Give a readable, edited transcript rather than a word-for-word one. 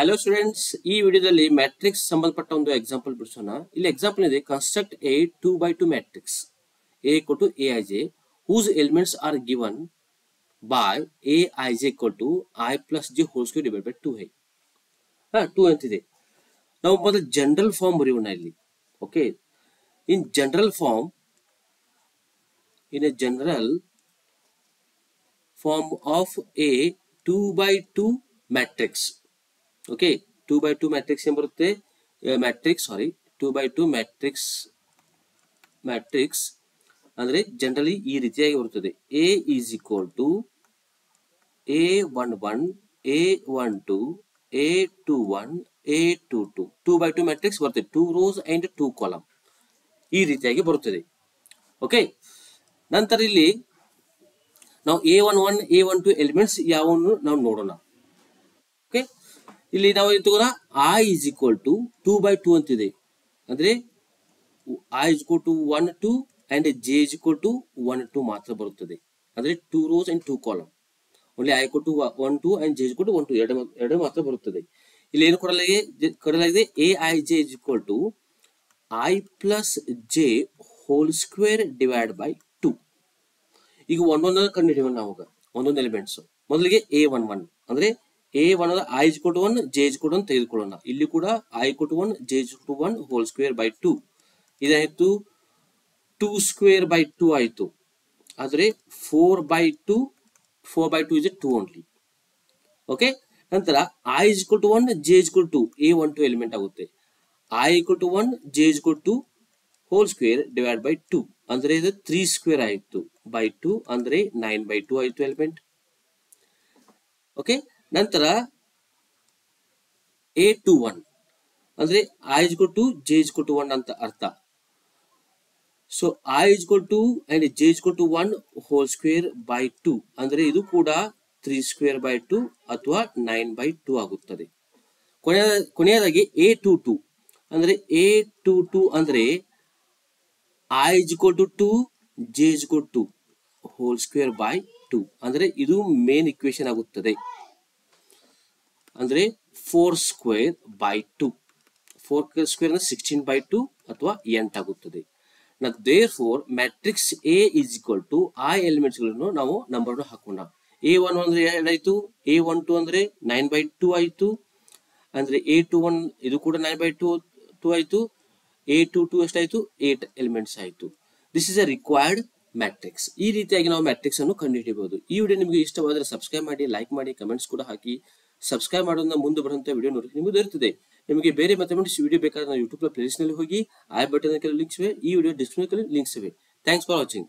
Hello students, ಈ ವಿಡಿಯೋದಲ್ಲಿ matrix ಸಂಬಂಧಪಟ್ಟ ಒಂದು ಎಕ್ಸಾಂಪಲ್ ಬಿಡಿಸೋಣ. ಇಲ್ಲಿ ಎಕ್ಸಾಂಪಲ್ ಇದೆ, construct A 2x2 matrix A equal to aij whose elements are given by aij equal to I plus j whole square divided by 2i. 2 ಅಂತಿದೆ. ನಾವು ಮೊದಲು general form ಬರೆಯೋಣ ಇಲ್ಲಿ. Okay, in general form of a 2x2 matrix. Okay, 2x2 matrix ಏನ್ ಬರುತ್ತೆ? Two by two matrix ಅಂದ್ರೆ generally ಈ ರೀತಿಯಾಗಿ ಬರುತ್ತದೆ. A is equal to A11 A12 A21 A22 2x2 matrix ಬರ್ತದೆ. 2 rows and 2 column ಈ ರೀತಿಯಾಗಿ ಬರುತ್ತದೆ. ಓಕೆ, ನಂತರ ಇಲ್ಲಿ ನಾವು A11 A12 ಎಲಿಮೆಂಟ್ಸ್ ಯಾವನ್ನು ನಾವು ನೋಡೋಣ. ಓಕೆ, ಇಲ್ಲಿ ನಾವು ತಗೋಣ I is equal to 2x2 ಅಂತಿದೆ. ಅಂದ್ರೆ I is equal to 1 2 and J is equal to 1 2 ಮಾತ್ರ ಬರುತ್ತದೆ. ಅಂದ್ರೆ 2 rows and 2 column. only I equal to 1 2 and J is equal to 1 2 ಎರಡು ಮಾತ್ರ ಬರುತ್ತದೆ. ಇಲ್ಲಿ ಏನು ಕೊಡಲಾಗಿದೆ Aij is equal to I plus J whole square divided by 2. ಈಗ ಒಂದೊಂದು ಕಂಡುಹಿಡಿಯೋಣ. ನಾವು ಒಂದೊಂದು ಎಲಿಮೆಂಟ್ಸ್. ಮೊದಲಿಗೆ A11 ಅಂದ್ರೆ A1 I is equal to 1 J is equal to 1 ತೆಗೆದುಕೊಳ್ಳೋಣ. ಇಲ್ಲಿ ಕೂಡ I equal to 1 J is equal to 1 whole square by 2. ಇದಾಯಿತು 2 square by 2 ಆಯಿತು. ಆದರೆ 4 by 2 is 2 only. ಓಕೆ, ನಂತರ I is equal to 1 J is equal to A12 element ಆಗುತ್ತೆ. I equal to 1 J is equal to whole square divided by 2 ಅಂದ್ರೆ ಇದು 3 square ಆಯಿತು by 2 ಅಂದ್ರೆ 9 by 2 ಆಯಿತು ಎಲಿಮೆಂಟ್. ಓಕೆ, ನಂತರ A21 ಅಂದ್ರೆ I is equal to J is equal to 1 ಅಂತ ಅರ್ಥ. So I is equal to and J is equal to 1 whole square by 2 ಅಂದ್ರೆ ಇದು ಕೂಡ 3 square by 2 ಅಥವಾ 9 by 2 ಆಗುತ್ತದೆ. ಕೊನೆಯದಾಗಿ A22 ಅಂದ್ರೆ A22 ಅಂದ್ರೆ I is equal to 2 J is equal to whole square by 2 ಅಂದ್ರೆ ಇದು ಮೇನ್ ಇಕ್ವೇಶನ್ ಆಗುತ್ತದೆ. ಅಂದ್ರೆ 4 square by 2 4 square 16 by 2 ಅಥವಾ 8 ಆಗುತ್ತದೆ. therefore matrix A is equal to ಆ ಎಲಿಮೆಂಟ್ಸ್ ಗಳನ್ನು ನಾವು ನಂಬರ್ ಹಾಕೋಣ. A11 ಅಂದ್ರೆ ಏನಾಯ್ತು, A12 ಅಂದ್ರೆ 9 by 2 ಆಯಿತು. ಅಂದ್ರೆ A21 ಇದು ಕೂಡ 9 by 2 ಆಯಿತು. A22 ಎಷ್ಟಾಯಿತು, 8 ಎಲಿಮೆಂಟ್ಸ್ ಆಯಿತು. This is a required matrix. ಈ ರೀತಿಯಾಗಿ ನಾವು ಮ್ಯಾಟ್ರಿಕ್ಸ್ ಅನ್ನು ಕಂಡುಹಿಡಿಯಬಹುದು. ಈ ವಿಡಿಯೋ ನಿಮಗೆ ಇಷ್ಟವಾದರೆ ಸಬ್ಸ್ಕ್ರೈಬ್ ಮಾಡಿ, ಲೈಕ್ ಮಾಡಿ, ಕಮೆಂಟ್ಸ್ ಕೂಡ ಹಾಕಿ. ಸಬ್ಸ್ಕ್ರೈಬ್ ಮಾಡೋದ್ರಿಂದ ಮುಂದೆ ಬರುವಂತಹ ವಿಡಿಯೋ ನೋಡಿ ನಿಮಗೆ ದೊರೆಯುತ್ತದೆ. ನಿಮಗೆ ಬೇರೆ ಮ್ಯಾಥಮೆಟಿಕ್ಸ್ ವಿಡಿಯೋ ಬೇಕಾದ್ರೆ ನಾವು ಯೂಟ್ಯೂಬ್ ಪ್ಲೇಲಿಸ್ಟ್ ನಲ್ಲಿ ಹೋಗಿ ಐ ಬಟನ್ ಕೆಲವು ಲಿಂಕ್ಸ್ ಇವೆ, ಈ ವಿಡಿಯೋ ಡಿಸ್ಕ್ರಿಪ್ಷನ್ ಲಿಂಕ್ಸ್ ಇವೆ. Thanks for watching.